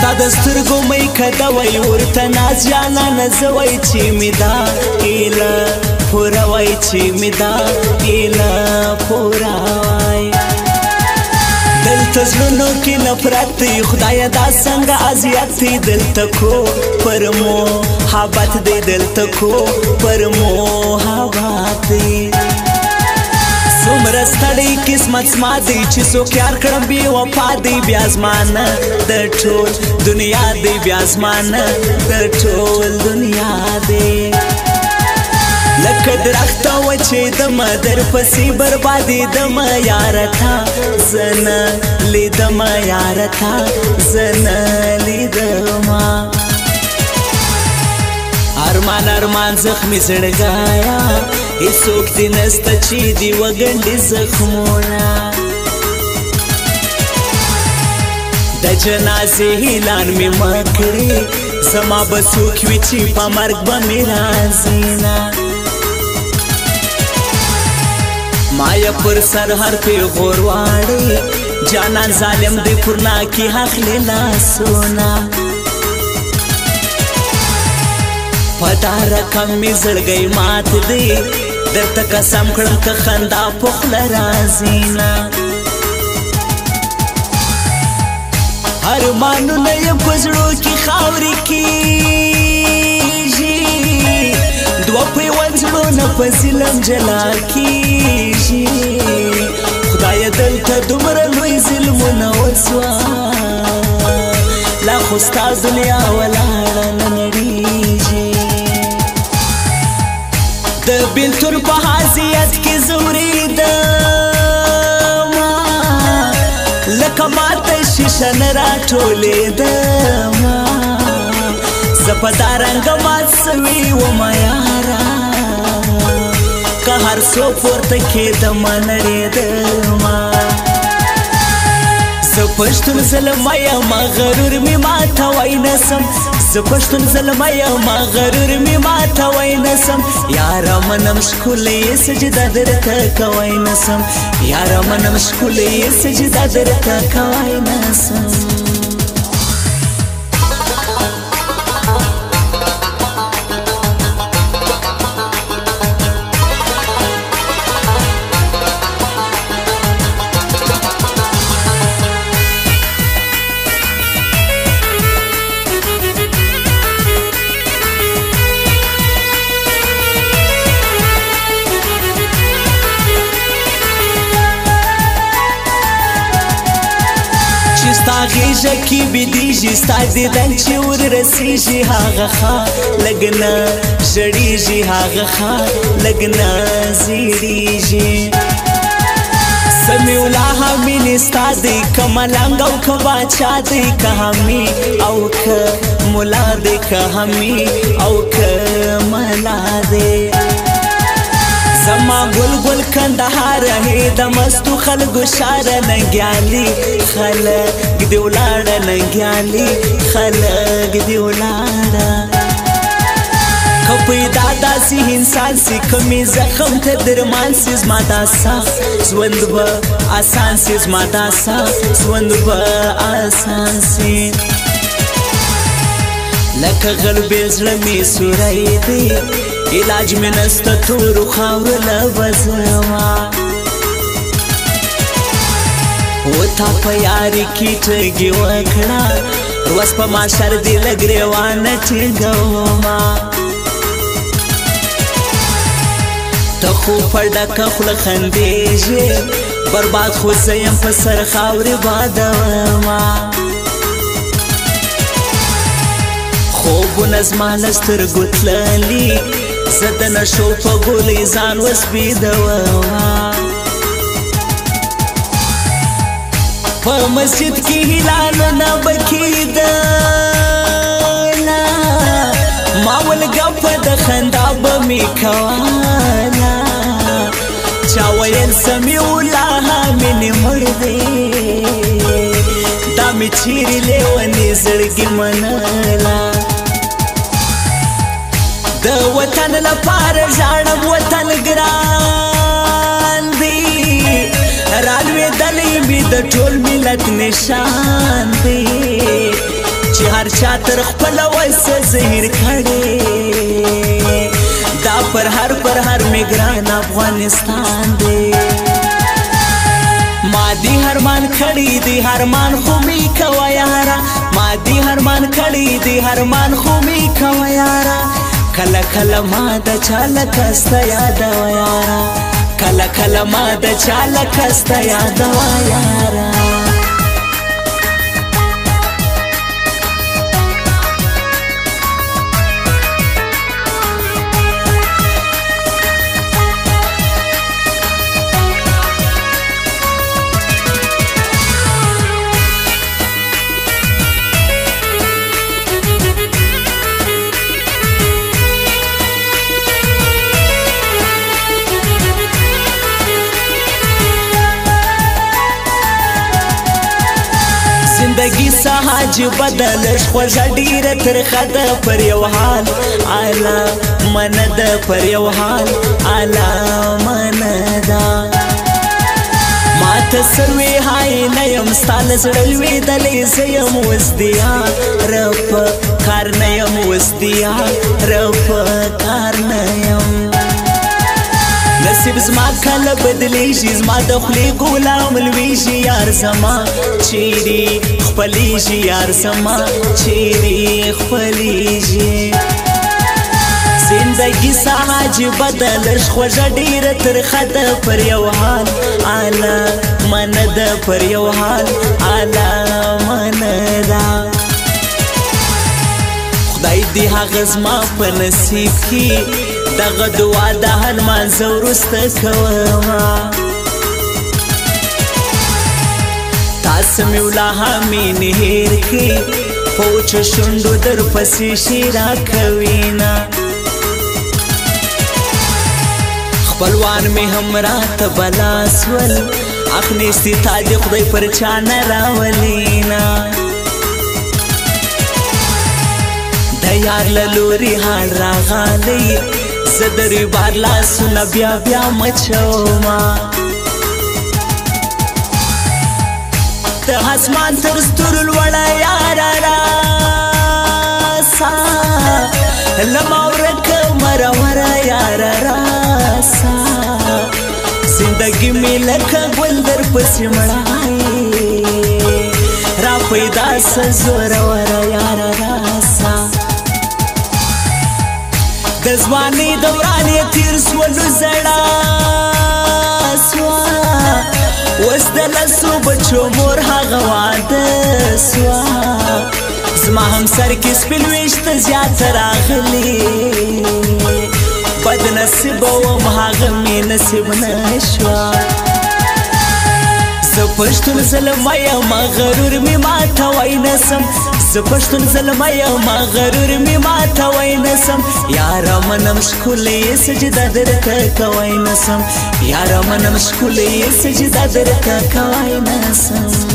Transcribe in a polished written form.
ستا د سترګو مې کده وای ورته ناز جانانه زه وای چې مې دا هیله پوره وای چې مې دا هیله پوره وای دلته زړونو کې نفرت دی خدایه دا څنګه اذیت دی دلته کو پر محبت دی دلته کو پر محبت دی څومره ستړی قسمت زما دی چې څوک یار کړم بې وفا دی بیا زمانه د ټول دنیا دی بیا زمانه د ټول دنیا دی لکه درخته وچېدمه درپسې بربادېدمه یاره تا زه نه لیدمه یاره تا زه نه لیدمه ارمان ارمان زخمی زړګایا هیڅوک دې نسته چې دې وګنډي زخمونه د جنازې اعلان مې مه کړې زما به څوک وي چې په مرګ به مې راځي نه ما یې پر سر هر پیغور واړې جانان ظالم دې پر ناکي اخلي لاسونه په دا رقم مې زړګی مات دی درته قسم کړم که خندا په خوله راځي نه ارمانونه یې په زړو کې خاورې کېږي دوه پیوند زړونه په ظلم جلا کېږي خدایه دلته دومره لوی ظلمونه وسوه لا خو ستا دنیا ولاړه نه نړېږي د بېلتون په حیثیت کې ځورېدمه لکه ماته شیشه نه راټولېدمه زه په دا رنګه مات سوې ومه یاره که هر څو پورته کېدمه نړېدمه زه پښتون زلمی یم غرور مې ماتوی نسم زه پښتون زلمی یم غرور مې ماتوی نسم یاره منم ښکلی سجده درته کوی نسم یاره منم ښکلی سجده درته کوی نسم ستا غیږه کې بېدېږي ستا دیدن چې وررسېږي هغه ښه لږ نه ژړېږي هغه ښه لږ نه زیړېږي سمیع الله مینې ستا دی که ملنګ او که باچا دی که حمي او که ملا دی که حمي او که ملا دی زما گل گل کندهار هی د مستو خلکو شاره ننګیالي خلک دې ولاړه ننګیالي خلک دې ولاړه که پیدا داسې انسان سي که مې زخم ته درمان سي زما دا سخت ژوند به اسان سي زما دا سخت ژوند به اسان سي لکه غلبې زړه مې سوری دی علاج مې نسته تورو خاورو له بزما و تا په یاري کې ټګې وکړه روز په معاشر دې له ګرېوانه ټینګومه ته خو په ډکه خوله خندېږې برباد خو زه یم په سر خاورې بادومه خوبونه زما له سترګو تللي زه د نشو په ګولۍ ځان وسپېدومه په مسجد کې هلالونه به کېدله ما ولګپه د خندا به مې کوله چا ویل سمیع الله مینې مړ دی دا مې چیرې لیونې زړګي منله د وطن لپاره ژاړم وطن ګران دی رالوېدلی مې د ټول ملت نشان دی چې هر چا تر خپل وسه زهیر کړي دا پر هر میګران افغانستان دی ما دی هرمان کړي دی هرمان خو می کوه یارا ما دی هرمان کړي دی هرمان خو می کوه یارا کله کله ما د چاله کسته یادوه یارا کله کله ما د چاله کسته یادوه یارا زندگی سهاج بدلش خوږه ډیره ترخه ده پر یو حال اعلی منه ده پر یو حال اعلی منه ده ما ته سروې های نه یم ستا له زړه لوېدلی زه یم اوس د یار په کار نه یم اوس د یار په کار نه یم نصیب زما کله بدلیږي زما د خولې غلام لویږي یار زما چیرې خپلیږي یار زما چیرې خپلیږي زندگی سهاج بدلش خوږه ډیره ترخه ده پر یو حال اعلی منه ده پر یو حال اعلی منه ده خدای دې هغه زما په نصیب کې دغه دعا د هر مانځه وروسته کومه تاسو مې ولا همینې هېر کړي په وچو شونډو درپسې شي راکوینه خپلوان مې هم راته بلا سول اخنیستي تا دې خدای پر چا نه راولینه د یار له لورې حال راغلی زه د ریبار لاسونه بیا بیا مچومه د اسمان تر ستورو لوړه یاره راسه لمه ورکه مروره یاره راسه زندګي مې لکه ګل درپسې مړای را پیدا سه زوروره یاره راسه د ځوانۍ دوران یې تېر سولو زړه سوه اوس د لسو بچو مور هغه واده سوه زما هم سر کې سپین ویشته زیاته راغلي بد نصیبه وم هغه مې نصیب نه شوه زه پښتون زلمی یم غرور مې ماتوی نسم زه پښتون زلمی یم غرور مې ماتوی نسم یاره منم ښکلې سجده درته کوی نسم یاره منم ښکلې سجده درته کوی نسم